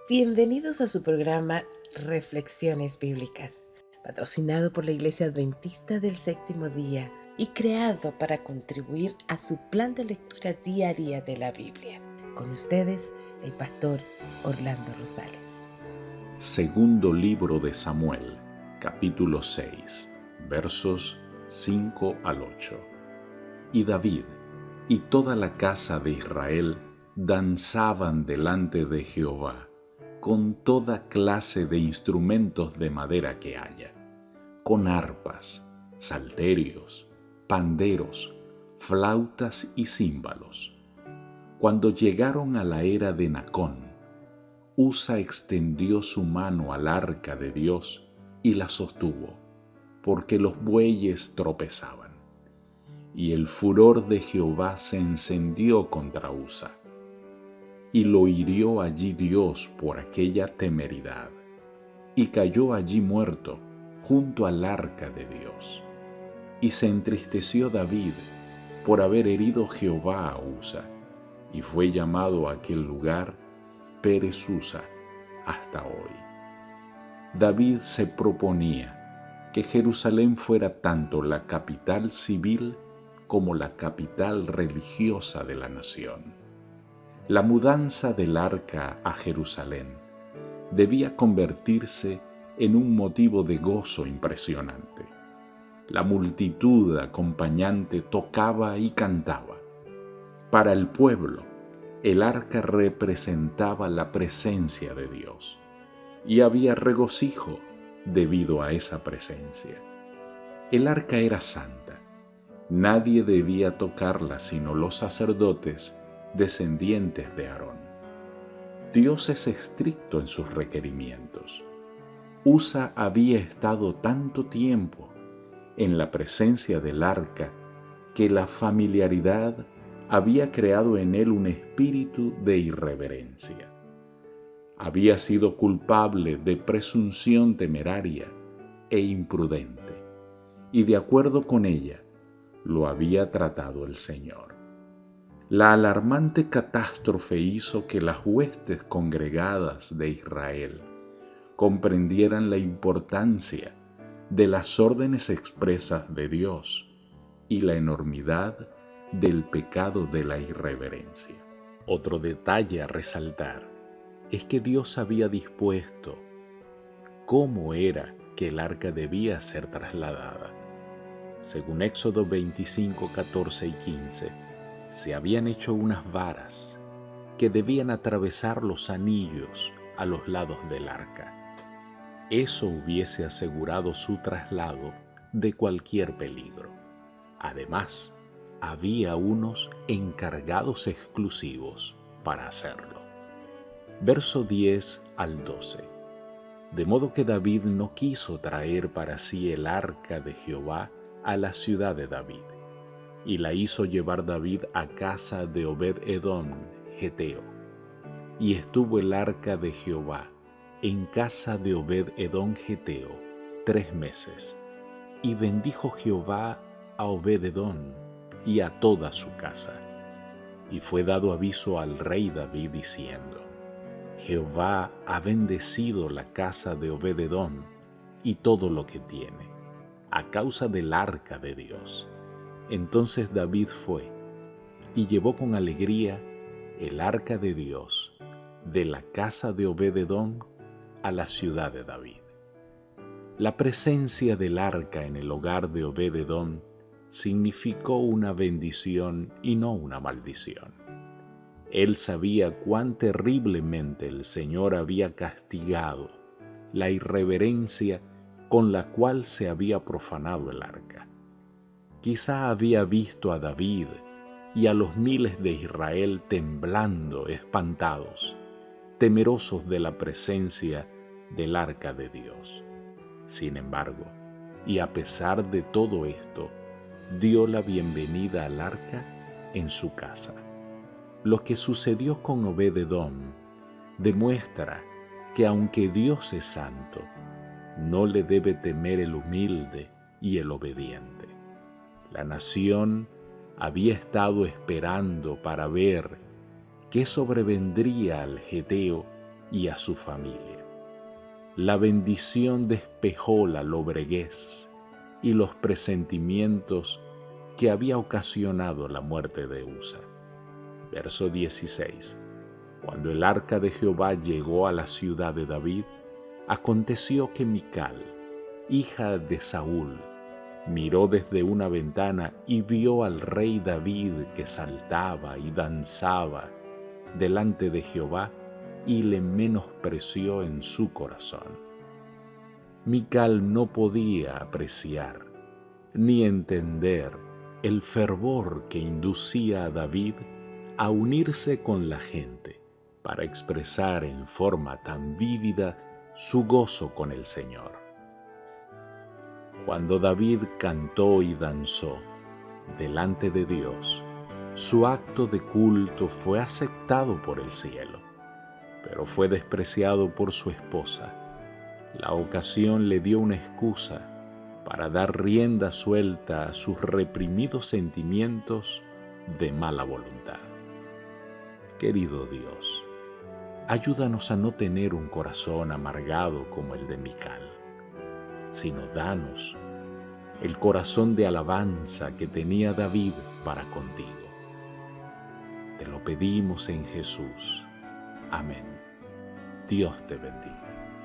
Bienvenidos a su programa Reflexiones Bíblicas, patrocinado por la Iglesia Adventista del Séptimo Día y creado para contribuir a su plan de lectura diaria de la Biblia. Con ustedes, el pastor Orlando Rosales. Segundo libro de Samuel, capítulo 6, versos 5 al 8. Y David y toda la casa de Israel danzaban delante de Jehová con toda clase de instrumentos de madera que haya, con arpas, salterios, panderos, flautas y címbalos. Cuando llegaron a la era de Nacón, Usa extendió su mano al arca de Dios y la sostuvo, porque los bueyes tropezaban. Y el furor de Jehová se encendió contra Usa, y lo hirió allí Dios por aquella temeridad, y cayó allí muerto junto al arca de Dios. Y se entristeció David por haber herido Jehová a Usa, y fue llamado a aquel lugar Pérez Usa hasta hoy. David se proponía que Jerusalén fuera tanto la capital civil como la capital religiosa de la nación. La mudanza del arca a Jerusalén debía convertirse en un motivo de gozo impresionante. La multitud acompañante tocaba y cantaba. Para el pueblo, el arca representaba la presencia de Dios y había regocijo debido a esa presencia. El arca era santa. Nadie debía tocarla sino los sacerdotes descendientes de Aarón. Dios es estricto en sus requerimientos. Usa había estado tanto tiempo en la presencia del arca que la familiaridad había creado en él un espíritu de irreverencia. Había sido culpable de presunción temeraria e imprudente, y de acuerdo con ella lo había tratado el Señor. La alarmante catástrofe hizo que las huestes congregadas de Israel comprendieran la importancia de las órdenes expresas de Dios y la enormidad del pecado de la irreverencia. Otro detalle a resaltar es que Dios había dispuesto cómo era que el arca debía ser trasladada. Según Éxodo 25, 14 y 15, se habían hecho unas varas que debían atravesar los anillos a los lados del arca. Eso hubiese asegurado su traslado de cualquier peligro. Además, había unos encargados exclusivos para hacerlo. Verso 10 al 12. De modo que David no quiso traer para sí el arca de Jehová a la ciudad de David, y la hizo llevar David a casa de Obed-edom, geteo. Y estuvo el arca de Jehová en casa de Obed-edom, geteo, 3 meses. Y bendijo Jehová a Obed-edom y a toda su casa. Y fue dado aviso al rey David diciendo: Jehová ha bendecido la casa de Obed-edom y todo lo que tiene, a causa del arca de Dios. Entonces David fue y llevó con alegría el arca de Dios de la casa de Obed-edom a la ciudad de David. La presencia del arca en el hogar de Obed-edom significó una bendición y no una maldición. Él sabía cuán terriblemente el Señor había castigado la irreverencia con la cual se había profanado el arca. Quizá había visto a David y a los miles de Israel temblando, espantados, temerosos de la presencia del arca de Dios. Sin embargo, y a pesar de todo esto, dio la bienvenida al arca en su casa. Lo que sucedió con Obed-edom demuestra que aunque Dios es santo, no le debe temer el humilde y el obediente. La nación había estado esperando para ver qué sobrevendría al geteo y a su familia. La bendición despejó la lobreguez y los presentimientos que había ocasionado la muerte de Usa. Verso 16. Cuando el arca de Jehová llegó a la ciudad de David, aconteció que Mical, hija de Saúl, miró desde una ventana y vio al rey David que saltaba y danzaba delante de Jehová y le menospreció en su corazón. Mical no podía apreciar ni entender el fervor que inducía a David a unirse con la gente para expresar en forma tan vívida su gozo con el Señor. Cuando David cantó y danzó delante de Dios, su acto de culto fue aceptado por el cielo, pero fue despreciado por su esposa. La ocasión le dio una excusa para dar rienda suelta a sus reprimidos sentimientos de mala voluntad. Querido Dios, ayúdanos a no tener un corazón amargado como el de Mical, sino danos el corazón de alabanza que tenía David para contigo. Te lo pedimos en Jesús. Amén. Dios te bendiga.